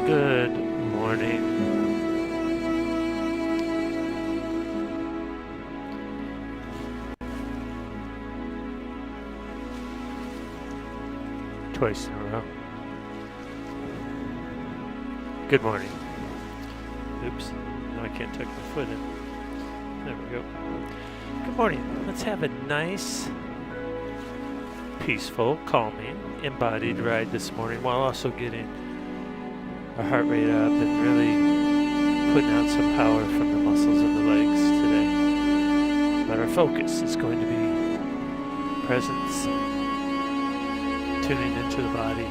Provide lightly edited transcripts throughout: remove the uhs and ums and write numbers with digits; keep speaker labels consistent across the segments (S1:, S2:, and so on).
S1: Good morning. Twice in a row. Good morning. Oops, no, I can't tuck my foot in. There we go. Good morning. Let's have a nice, peaceful, calming, embodied ride this morning while also getting our heart rate up and really putting out some power from the muscles of the legs today. But our focus is going to be presence, tuning into the body,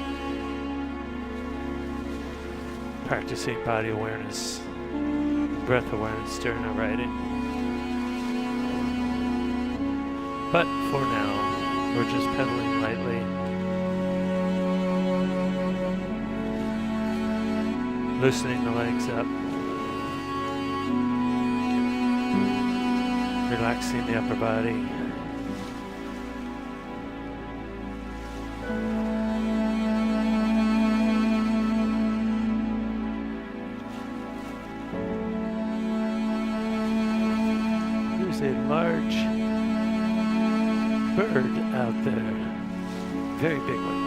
S1: practicing body awareness, breath awareness during our riding. But for now, we're just pedaling lightly, loosening the legs up, relaxing the upper body. There's a large bird out there, very big one,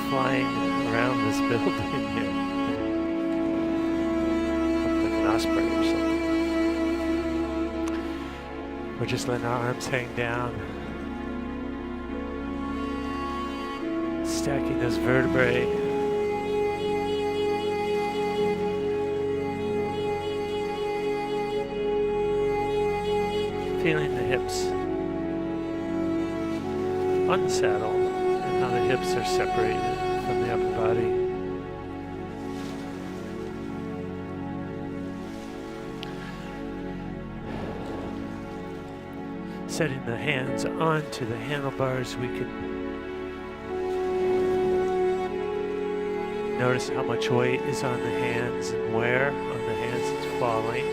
S1: flying around this building here. Osprey or something. We're just letting our arms hang down, stacking those vertebrae, feeling the hips on the saddle and how the hips are separated from the upper body. Setting the hands onto the handlebars, we can notice how much weight is on the hands and where on the hands it's falling.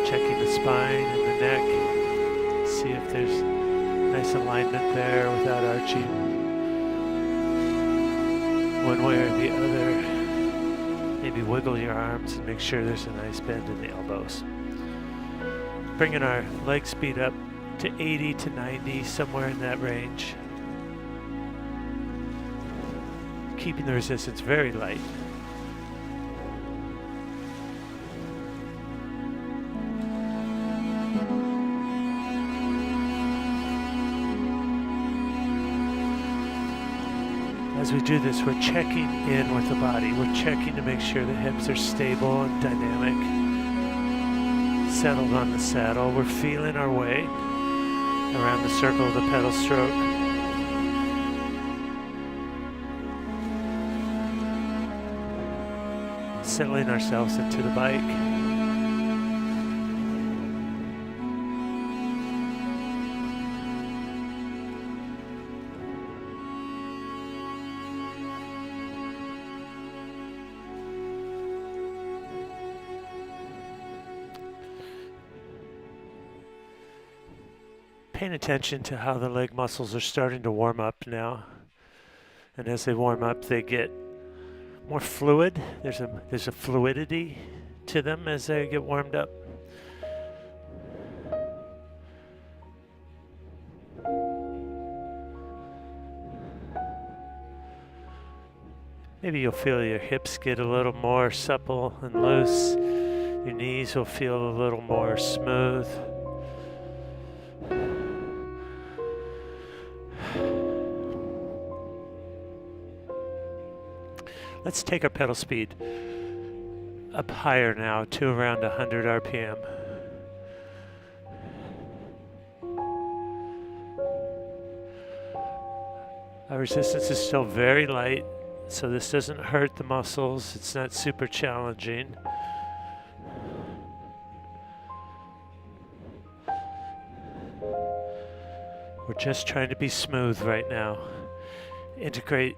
S1: Checking the spine and the neck, see if there's nice alignment there without arching one way or the other. Maybe wiggle your arms and make sure there's a nice bend in the elbows. Bringing our leg speed up to 80 to 90, somewhere in that range. Keeping the resistance very light. As we do this, we're checking in with the body. We're checking to make sure the hips are stable and dynamic, settled on the saddle. We're feeling our way around the circle of the pedal stroke. Settling ourselves into the bike. Paying attention to how the leg muscles are starting to warm up now. And as they warm up, they get more fluid. There's a fluidity to them as they get warmed up. Maybe you'll feel your hips get a little more supple and loose. Your knees will feel a little more smooth. Let's take our pedal speed up higher now to around 100 RPM. Our resistance is still very light, so this doesn't hurt the muscles. It's not super challenging. We're just trying to be smooth right now. Integrate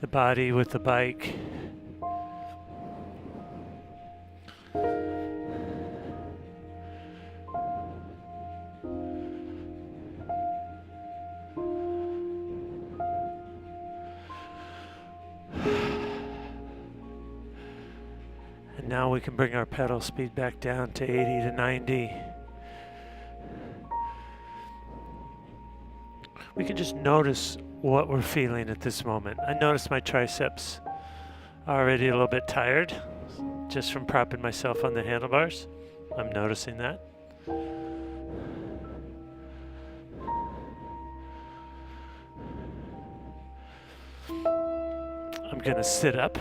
S1: the body with the bike. now we can bring our pedal speed back down to 80 to 90. We can just notice what we're feeling at this moment. I notice my triceps already a little bit tired just from propping myself on the handlebars. I'm noticing that. I'm gonna sit up,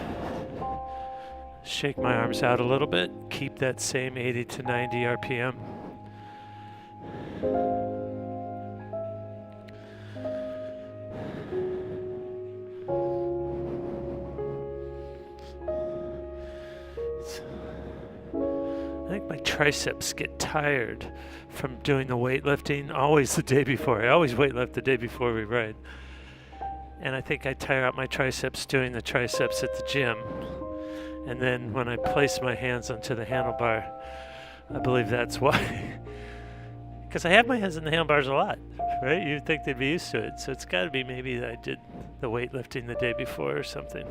S1: shake my arms out a little bit, keep that same 80 to 90 RPM. I think my triceps get tired from doing the weightlifting always the day before. I always weightlift the day before we ride. And I think I tire out my triceps doing the triceps at the gym. And then when I place my hands onto the handlebar, I believe that's why. Because I have my hands in the handlebars a lot, right? You'd think they'd be used to it. So it's got to be maybe that I did the weightlifting the day before or something.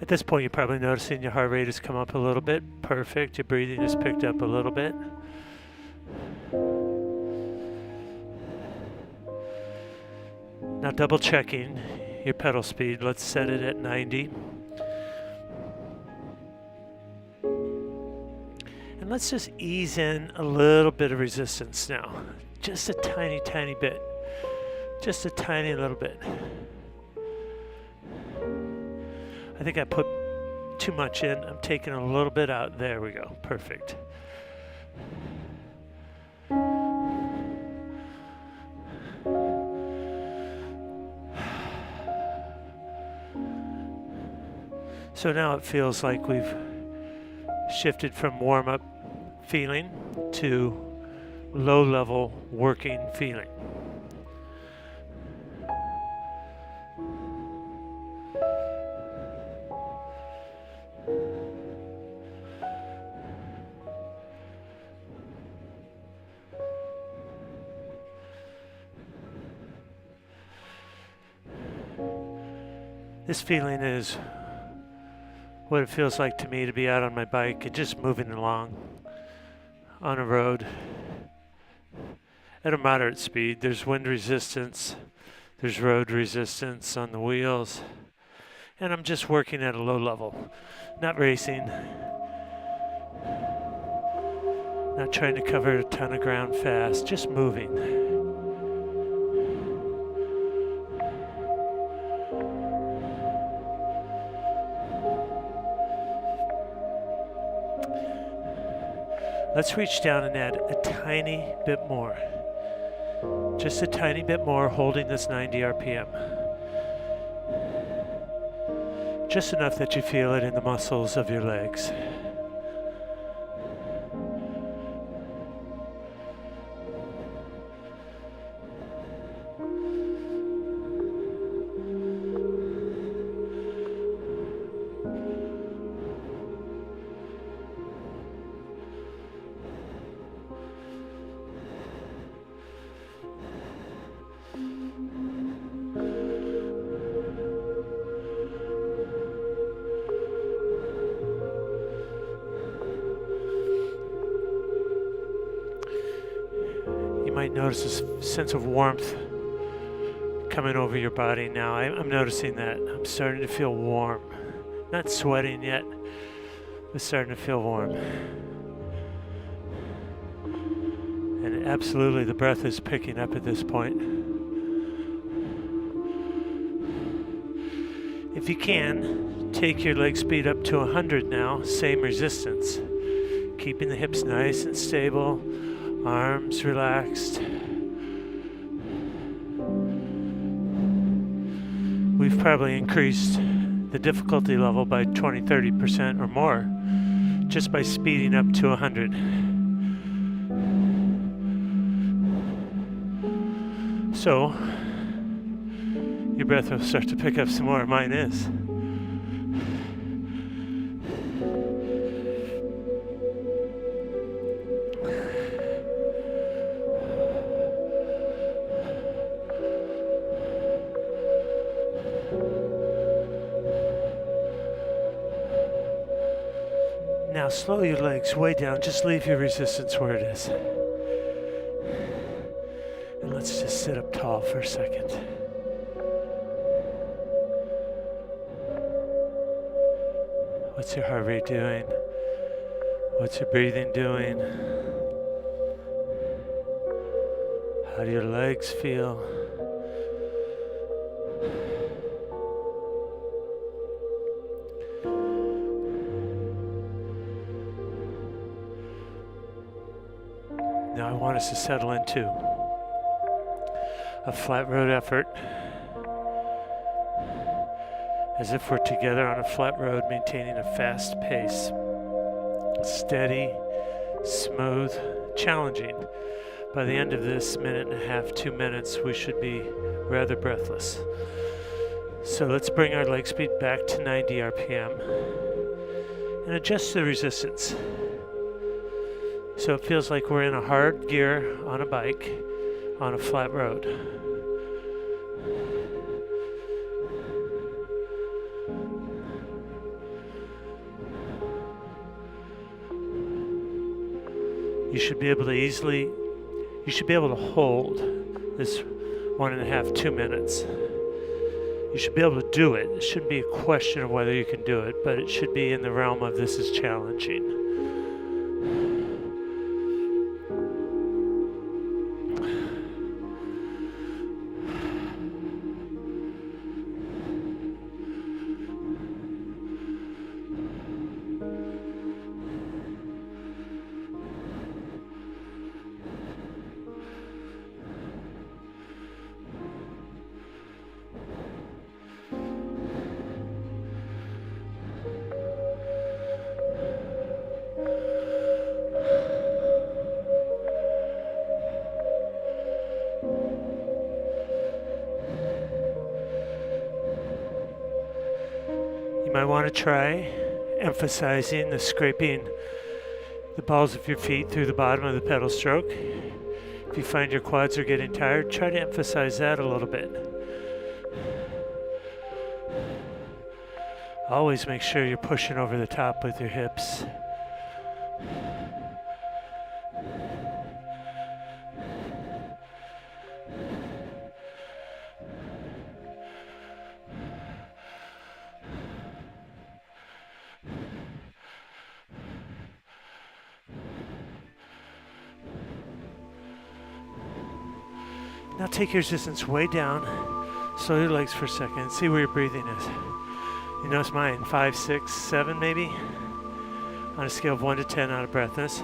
S1: At this point, you're probably noticing your heart rate has come up a little bit. Perfect. Your breathing has picked up a little bit. Now double checking your pedal speed. Let's set it at 90. And let's just ease in a little bit of resistance now. Just a tiny, tiny bit. Just a tiny little bit. I think I put too much in. I'm taking a little bit out. There we go. Perfect. So now it feels like we've shifted from warm-up feeling to low-level working feeling. This feeling is what it feels like to me to be out on my bike and just moving along on a road at a moderate speed. There's wind resistance, there's road resistance on the wheels, and I'm just working at a low level, not racing, not trying to cover a ton of ground fast, just moving. Let's reach down and add a tiny bit more. Just a tiny bit more, holding this 90 RPM. Just enough that you feel it in the muscles of your legs. You might notice this sense of warmth coming over your body now. I'm noticing that. I'm starting to feel warm. Not sweating yet, but starting to feel warm. And absolutely the breath is picking up at this point. If you can, take your leg speed up to 100 now, same resistance. Keeping the hips nice and stable. Arms relaxed. We've probably increased the difficulty level by 20-30% or more just by speeding up to 100. So your breath will start to pick up some more. Mine is. Now slow your legs way down. Just leave your resistance where it is. And let's just sit up tall for a second. What's your heart rate doing? What's your breathing doing? How do your legs feel? Now I want us to settle into a flat road effort, as if we're together on a flat road, maintaining a fast pace, steady, smooth, challenging. By the end of this minute and a half, 2 minutes, we should be rather breathless. So let's bring our leg speed back to 90 RPM and adjust the resistance. So it feels like we're in a hard gear on a bike on a flat road. You should be able to hold this 1.5, 2 minutes. You should be able to do it. It shouldn't be a question of whether you can do it, but it should be in the realm of this is challenging. You might want to try emphasizing the scraping the balls of your feet through the bottom of the pedal stroke. If you find your quads are getting tired, try to emphasize that a little bit. Always make sure you're pushing over the top with your hips. Now take your resistance way down. Slow your legs for a second. See where your breathing is. You notice mine, 5, 6, 7 maybe? On a scale of 1 to 10 out of breathness.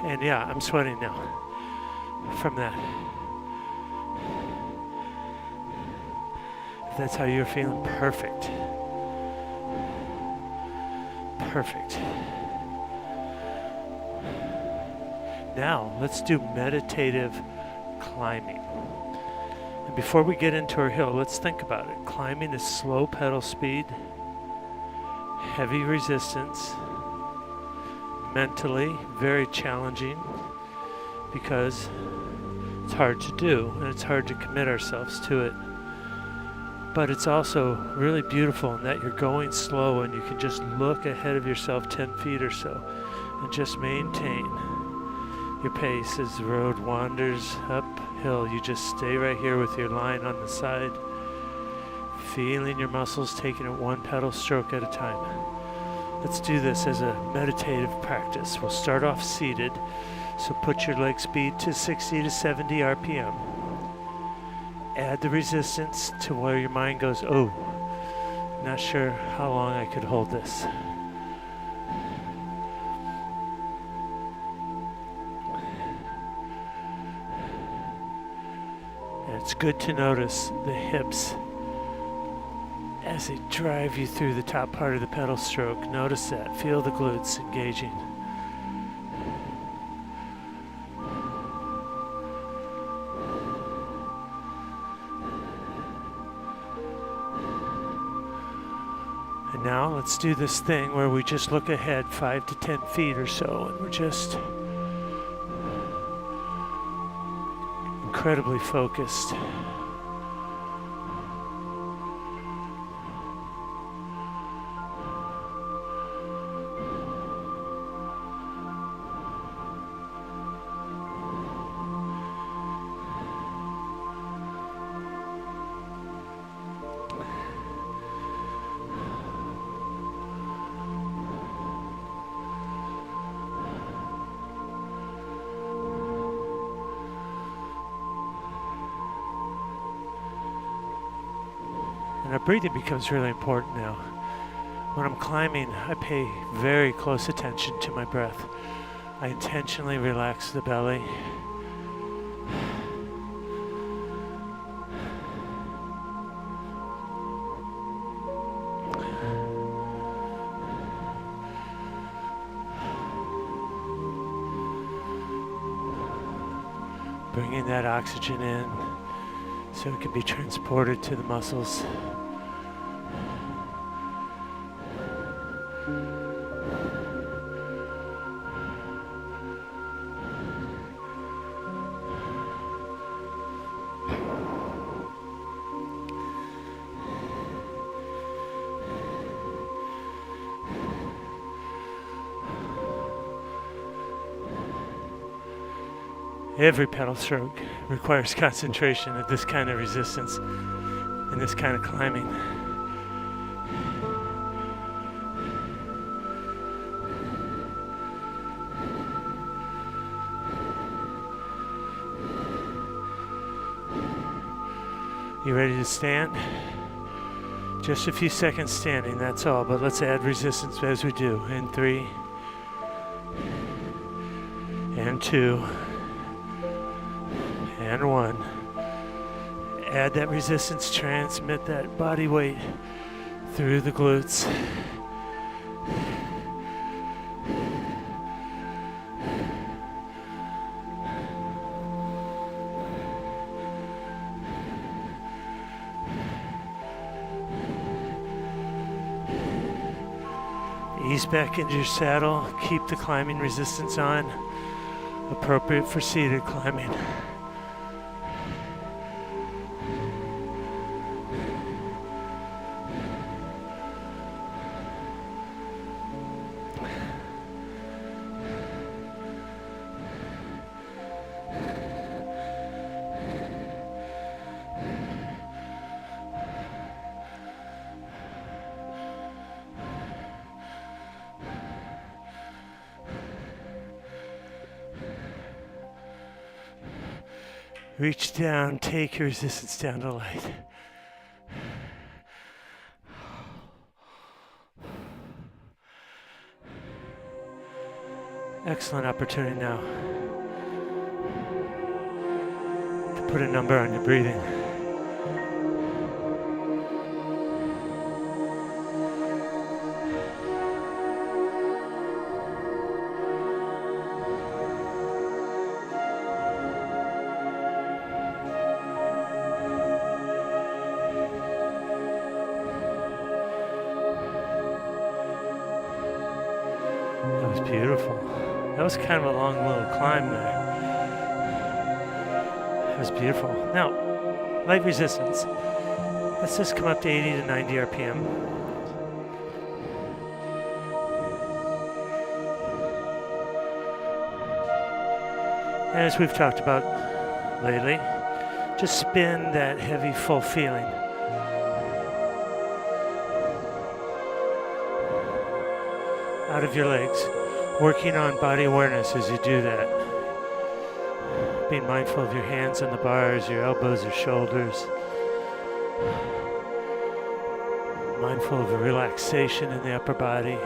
S1: And yeah, I'm sweating now from that. If that's how you're feeling, perfect. Perfect. Now, let's do meditative climbing. And before we get into our hill, let's think about it. Climbing is slow pedal speed, heavy resistance, mentally very challenging because it's hard to do and it's hard to commit ourselves to it. But it's also really beautiful in that you're going slow and you can just look ahead of yourself 10 feet or so and just maintain your pace as the road wanders uphill. You just stay right here with your line on the side, feeling your muscles taking it one pedal stroke at a time. Let's do this as a meditative practice. We'll start off seated, so put your leg speed to 60 to 70 RPM. Add the resistance to where your mind goes, oh, not sure how long I could hold this. It's good to notice the hips as they drive you through the top part of the pedal stroke. Notice that. Feel the glutes engaging. And now let's do this thing where we just look ahead 5 to 10 feet or so and we're just incredibly focused. our breathing becomes really important now. When I'm climbing, I pay very close attention to my breath. I intentionally relax the belly. Bringing that oxygen in so it can be transported to the muscles. Every pedal stroke requires concentration at this kind of resistance and this kind of climbing. You ready to stand? Just a few seconds standing, that's all, but let's add resistance as we do. In 3, and 2, and 1. Add that resistance, transmit that body weight through the glutes. Ease back into your saddle, keep the climbing resistance on, appropriate for seated climbing. Reach down, take your resistance down to light. Excellent opportunity now to put a number on your breathing. Beautiful. That was kind of a long little climb there. That was beautiful. Now, light resistance. Let's just come up to 80 to 90 RPM. And as we've talked about lately, just spin that heavy, full feeling. Out of your legs. Working on body awareness as you do that. Being mindful of your hands on the bars, your elbows or shoulders. Mindful of a relaxation in the upper body.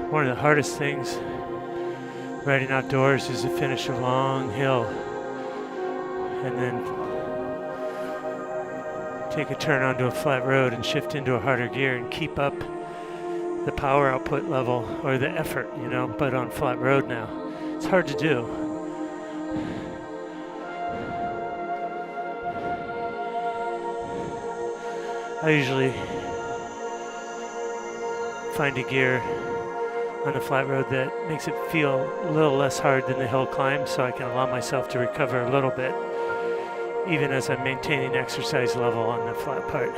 S1: One of the hardest things riding outdoors is to finish a long hill and then take a turn onto a flat road and shift into a harder gear and keep up the power output level or the effort, but on flat road now. It's hard to do. I usually find a gear on a flat road that makes it feel a little less hard than the hill climb, so I can allow myself to recover a little bit, even as I'm maintaining exercise level on the flat part.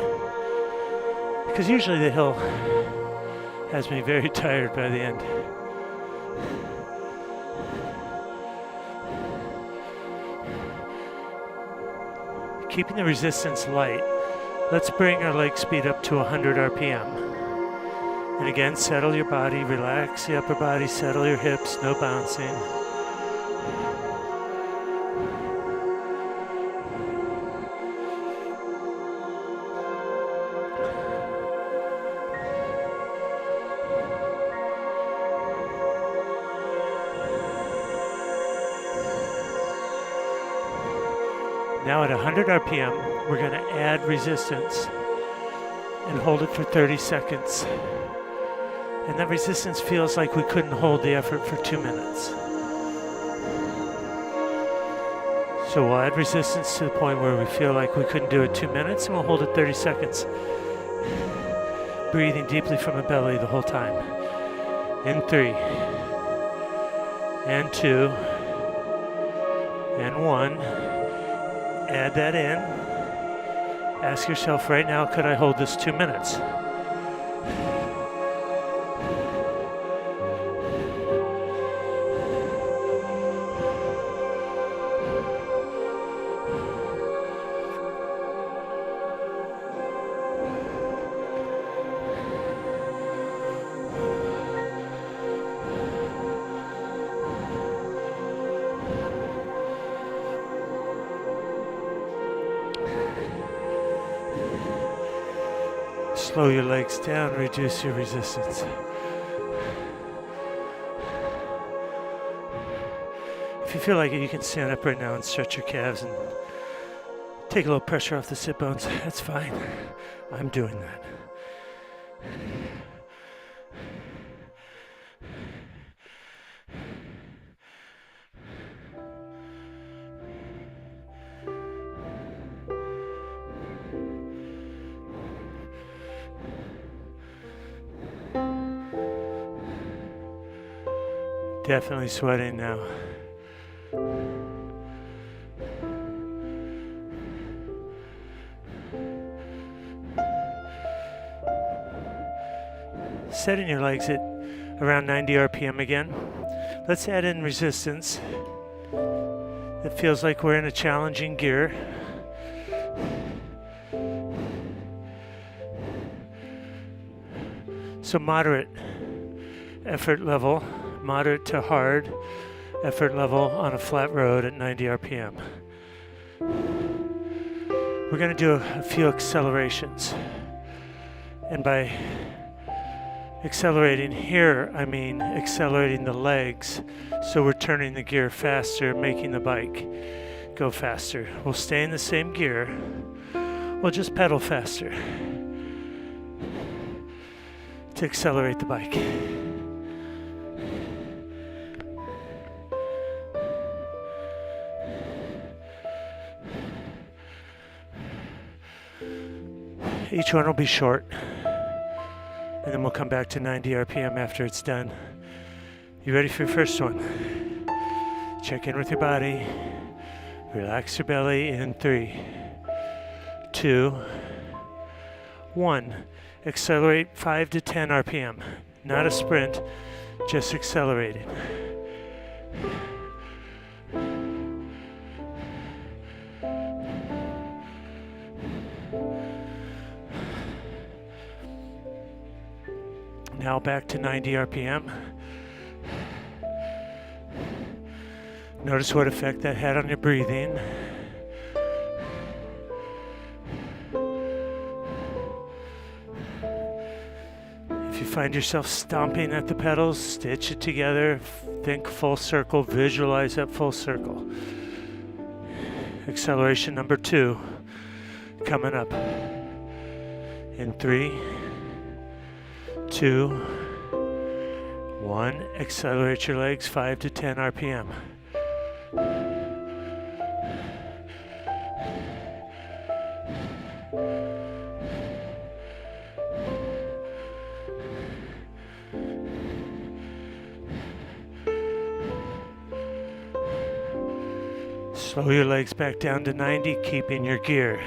S1: Because usually the hill has me very tired by the end. Keeping the resistance light, let's bring our leg speed up to 100 RPM. And again, settle your body, relax the upper body, settle your hips, no bouncing. Now at 100 RPM, we're going to add resistance and hold it for 30 seconds. And that resistance feels like we couldn't hold the effort for 2 minutes. So we'll add resistance to the point where we feel like we couldn't do it 2 minutes, and we'll hold it 30 seconds. Breathing deeply from the belly the whole time. In 3, and 2, and 1. Add that in. Ask yourself right now, could I hold this 2 minutes? Slow your legs down, reduce your resistance. If you feel like it, you can stand up right now and stretch your calves and take a little pressure off the sit bones. That's fine. I'm doing that. Definitely sweating now. Setting your legs at around 90 RPM again. Let's add in resistance. It feels like we're in a challenging gear. So moderate effort level. Moderate to hard effort level on a flat road at 90 RPM. We're going to do a few accelerations. And by accelerating here, I mean accelerating the legs. So we're turning the gear faster, making the bike go faster. We'll stay in the same gear. We'll just pedal faster to accelerate the bike. Each one will be short, and then we'll come back to 90 RPM after it's done. You ready for your first one? Check in with your body. Relax your belly in 3, 2, 1. Accelerate 5 to 10 RPM. Not a sprint, just accelerating. Now back to 90 RPM. Notice what effect that had on your breathing. If you find yourself stomping at the pedals, stitch it together, think full circle, visualize that full circle. Acceleration number 2 coming up. In 3, 2, 1. Accelerate your legs 5 to 10 RPM. Slow your legs back down to 90, keeping your gear.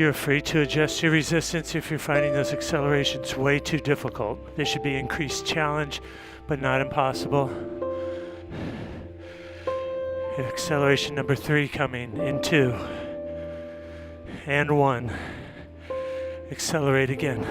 S1: You're free to adjust your resistance if you're finding those accelerations way too difficult. They should be increased challenge, but not impossible. Acceleration number 3 coming in 2 and 1. Accelerate again.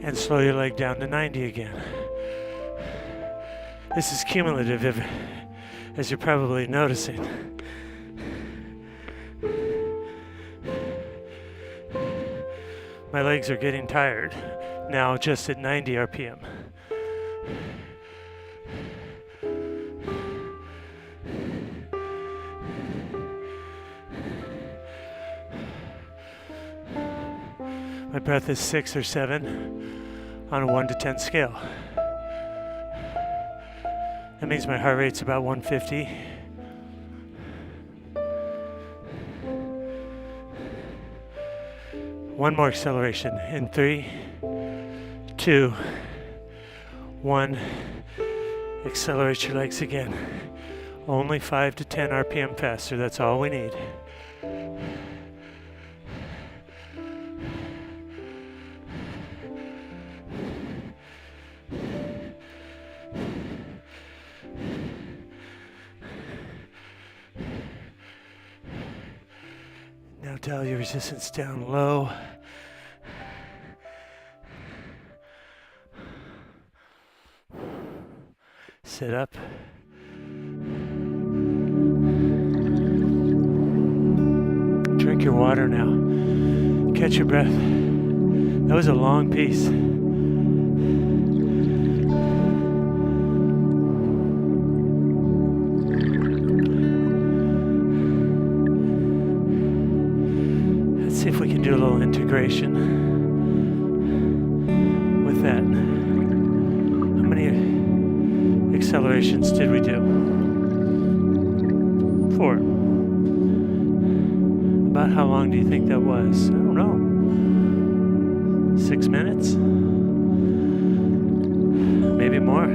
S1: And slow your leg down to 90 again. This is cumulative, as you're probably noticing. My legs are getting tired, now just at 90 RPM. My breath is 6 or 7 on a 1 to 10 scale. That means my heart rate's about 150. One more acceleration in 3, 2, 1. Accelerate your legs again. Only 5 to 10 RPM faster, that's all we need. Now dial your resistance down low. Sit up. Drink your water now. Catch your breath. That was a long piece. See if we can do a little integration with that. How many accelerations did we do? 4. About how long do you think that was? I don't know. 6 minutes? Maybe more?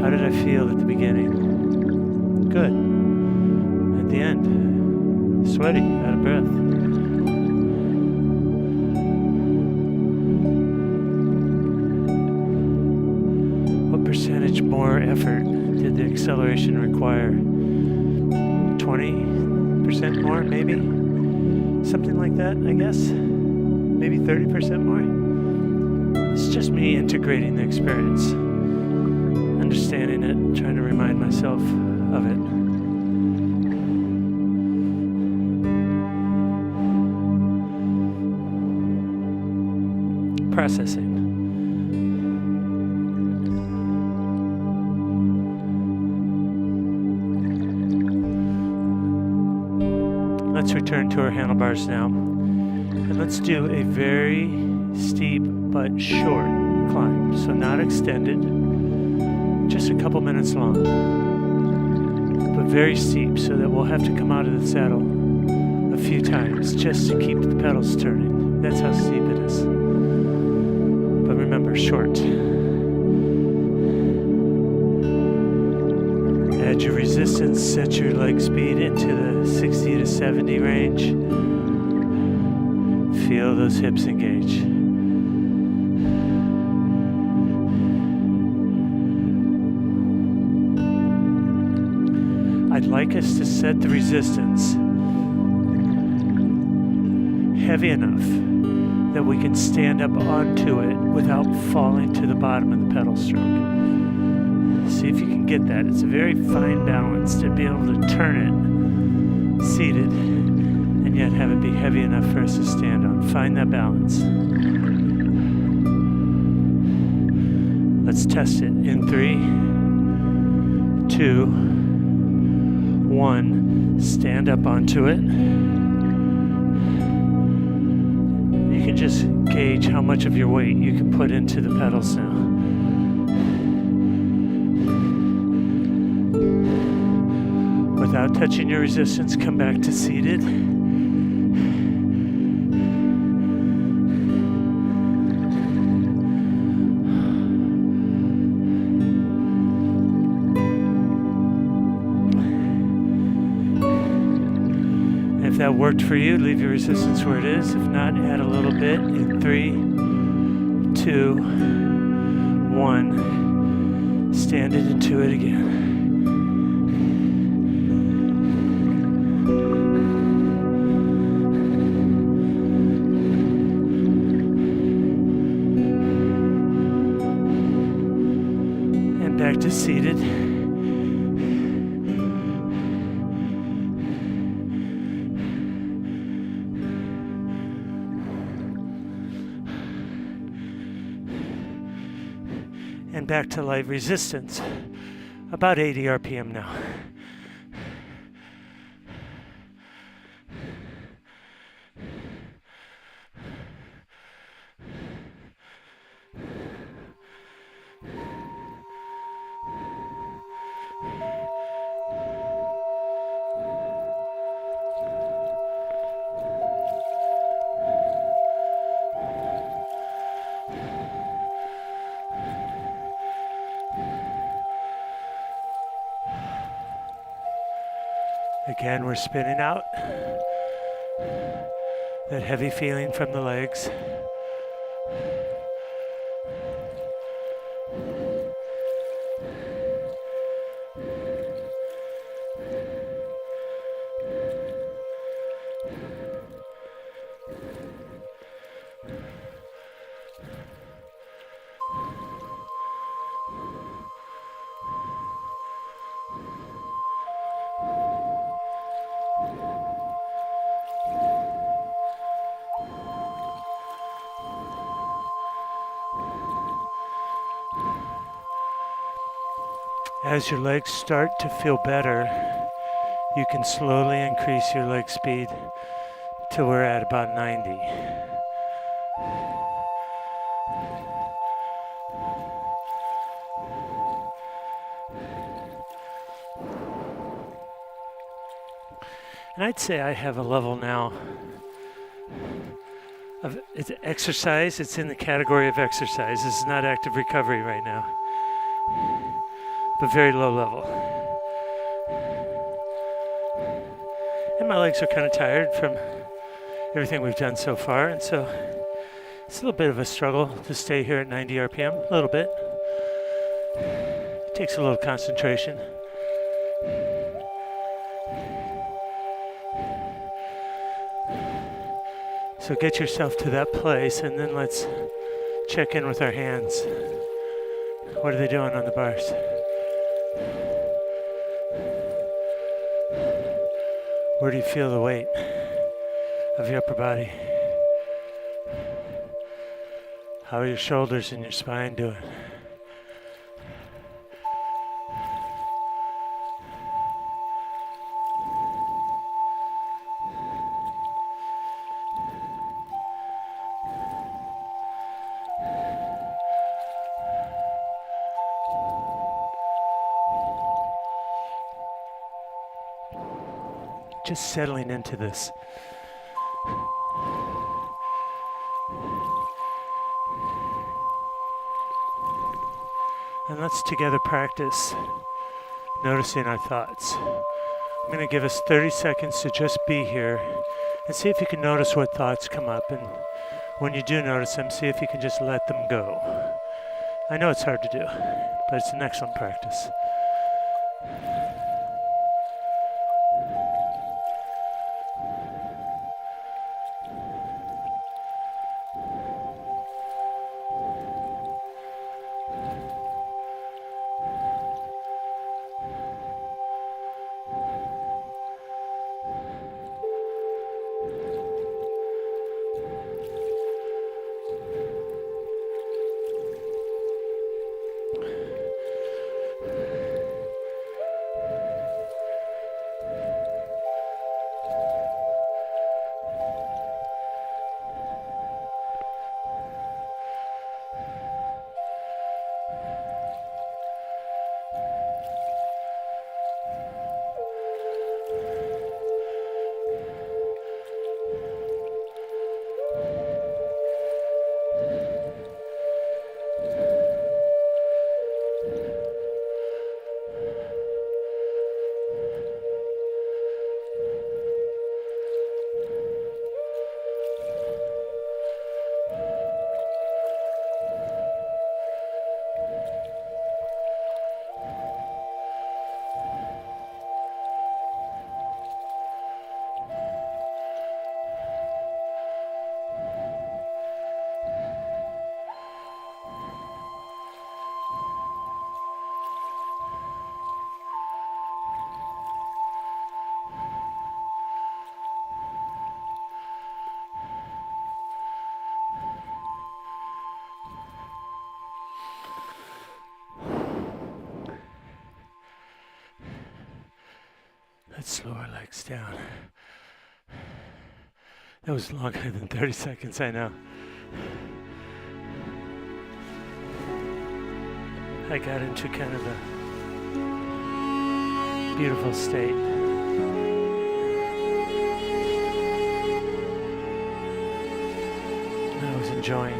S1: How did I feel at the beginning? Good. At the end? Sweaty, out of breath. Percentage more effort did the acceleration require? 20% more, maybe? Something like that, I guess? Maybe 30% more? It's just me integrating the experience, understanding it, trying to remind myself of it. Processing. Let's return to our handlebars now, and let's do a very steep but short climb. So not extended, just a couple minutes long, but very steep so that we'll have to come out of the saddle a few times just to keep the pedals turning. That's how steep it is. But remember, short. Add your resistance, set your leg speed into the 60 to 70 range. Feel those hips engage. I'd like us to set the resistance heavy enough that we can stand up onto it without falling to the bottom of the pedal stroke. See if you can get that. It's a very fine balance to be able to turn it seated and yet have it be heavy enough for us to stand on. Find that balance. Let's test it in 3, 2, 1. Stand up onto it. You can just gauge how much of your weight you can put into the pedals now. Without touching your resistance, come back to seated. If that worked for you, leave your resistance where it is. If not, add a little bit in 3, 2, 1. Stand it into it again. And back to seated. And back to light resistance, about 80 RPM now. Again, we're spinning out. That heavy feeling from the legs. As your legs start to feel better, you can slowly increase your leg speed till we're at about 90. And I'd say I have a level now of it's exercise. It's in the category of exercise. This is not active recovery right now, but very low level. And my legs are kind of tired from everything we've done so far, and so it's a little bit of a struggle to stay here at 90 RPM, a little bit. It takes a little concentration. So get yourself to that place, and then let's check in with our hands. What are they doing on the bars? Where do you feel the weight of your upper body? How are your shoulders and your spine doing? Just settling into this. And let's together practice noticing our thoughts. I'm going to give us 30 seconds to just be here and see if you can notice what thoughts come up. And when you do notice them, see if you can just let them go. I know it's hard to do, but it's an excellent practice. Let's slow our legs down. That was longer than 30 seconds, I know. I got into kind of a beautiful state. I was enjoying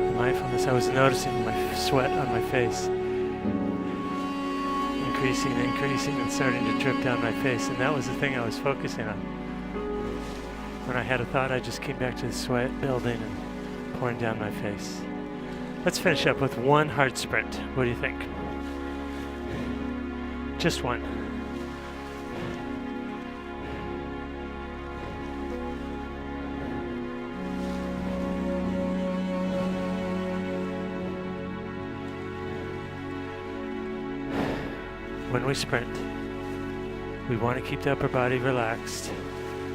S1: the mindfulness. I was noticing my sweat on my face. Increasing and starting to drip down my face, and that was the thing I was focusing on. When I had a thought, I just came back to the sweat building and pouring down my face. Let's finish up with one hard sprint. What do you think? Just one. When we sprint, we want to keep the upper body relaxed.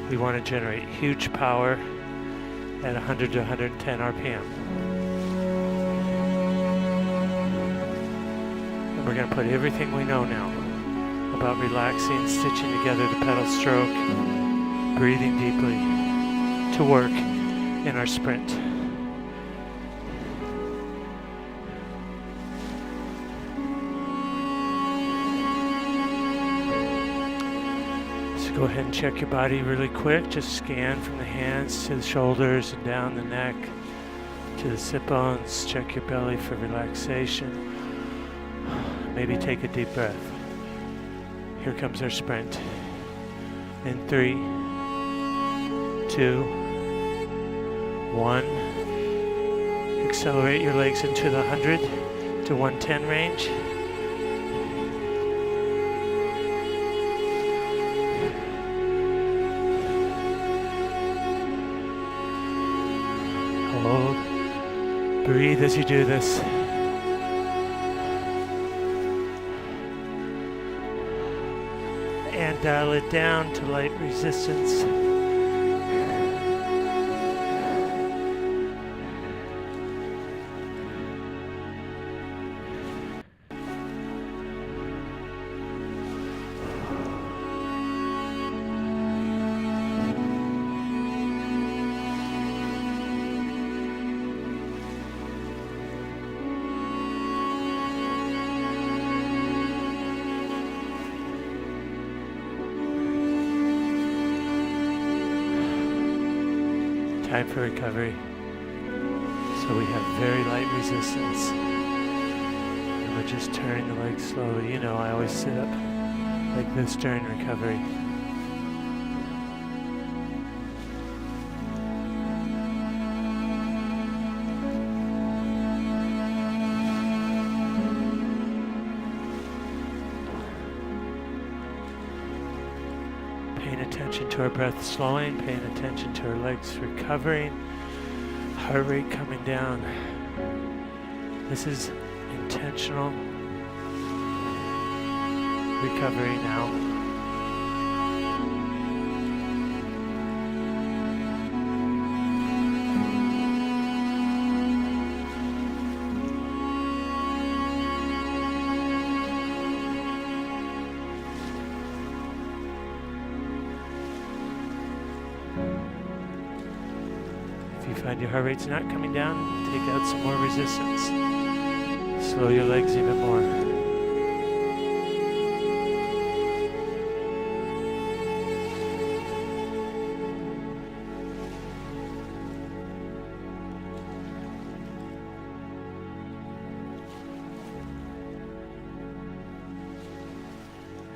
S1: We want to generate huge power at 100 to 110 RPM. And we're going to put everything we know now about relaxing, stitching together the pedal stroke, breathing deeply, to work in our sprint. Go ahead and check your body really quick. Just scan from the hands to the shoulders and down the neck to the sit bones. Check your belly for relaxation. Maybe take a deep breath. Here comes our sprint. In 3, 2, 1. Accelerate your legs into the 100 to 110 range. Hold. Breathe as you do this. And dial it down to light resistance. Time for recovery. So we have very light resistance. And we're just turning the legs slowly. You know, I always sit up like this during recovery. Paying attention to our breath slowing, paying attention to our legs recovering, heart rate coming down. This is intentional recovery now. If you find your heart rate's not coming down, take out some more resistance. Slow your legs even more.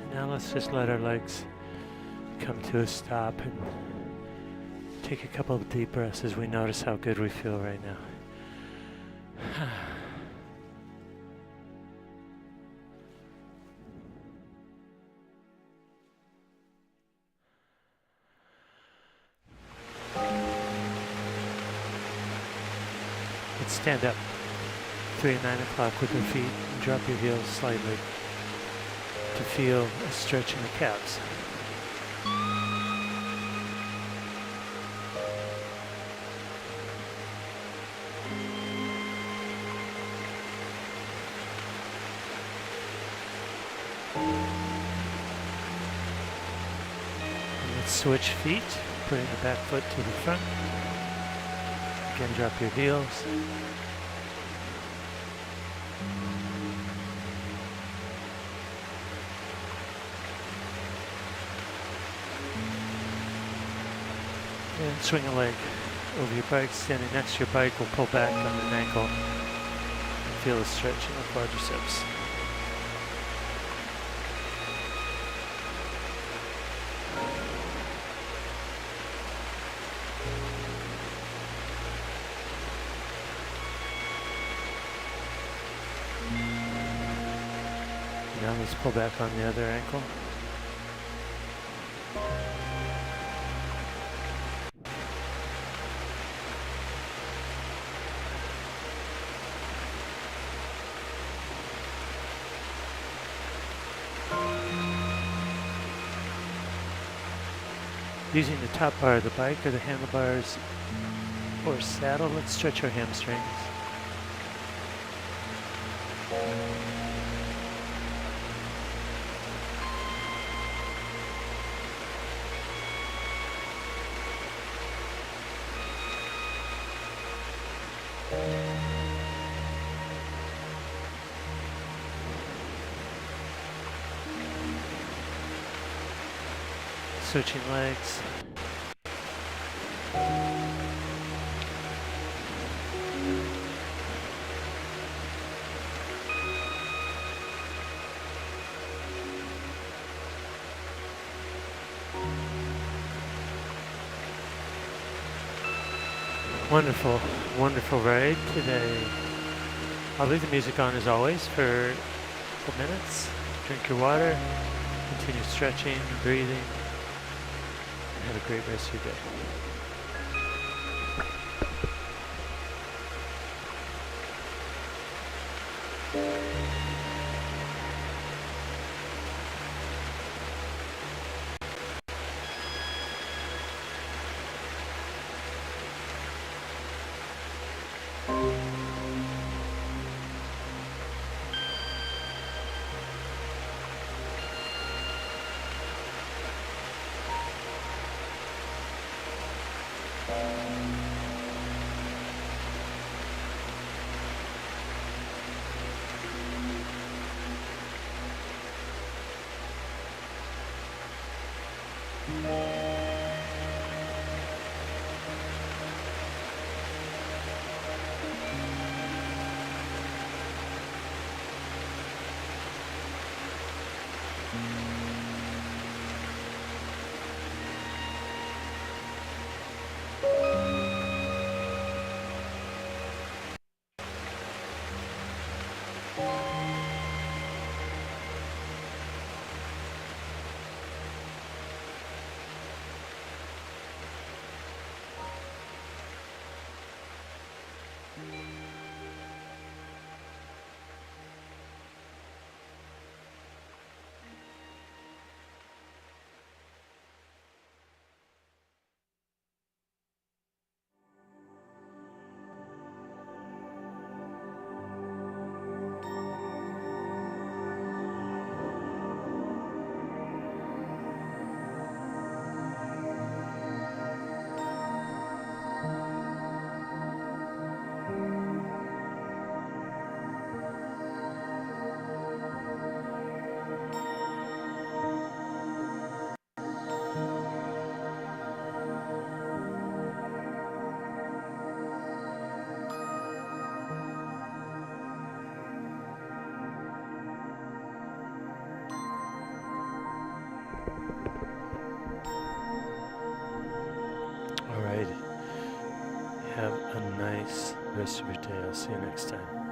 S1: And now let's just let our legs come to a stop and take a couple of deep breaths as we notice how good we feel right now. Let's stand up 3 and 9 o'clock with your feet and drop your heels slightly to feel a stretch in the calves. Let's switch feet, putting the back foot to the front. Again, drop your heels. And swing a leg over your bike. Standing next to your bike will pull back on an ankle. Feel the stretch in the quadriceps. Now let's pull back on the other ankle. Using the top bar of the bike or the handlebars or saddle, let's stretch our hamstrings. Switching legs. Wonderful, wonderful ride today. I'll leave the music on as always for a couple minutes. Drink your water, continue stretching, breathing. Have a great rest of your day. Have a nice rest of your day. I'll see you next time.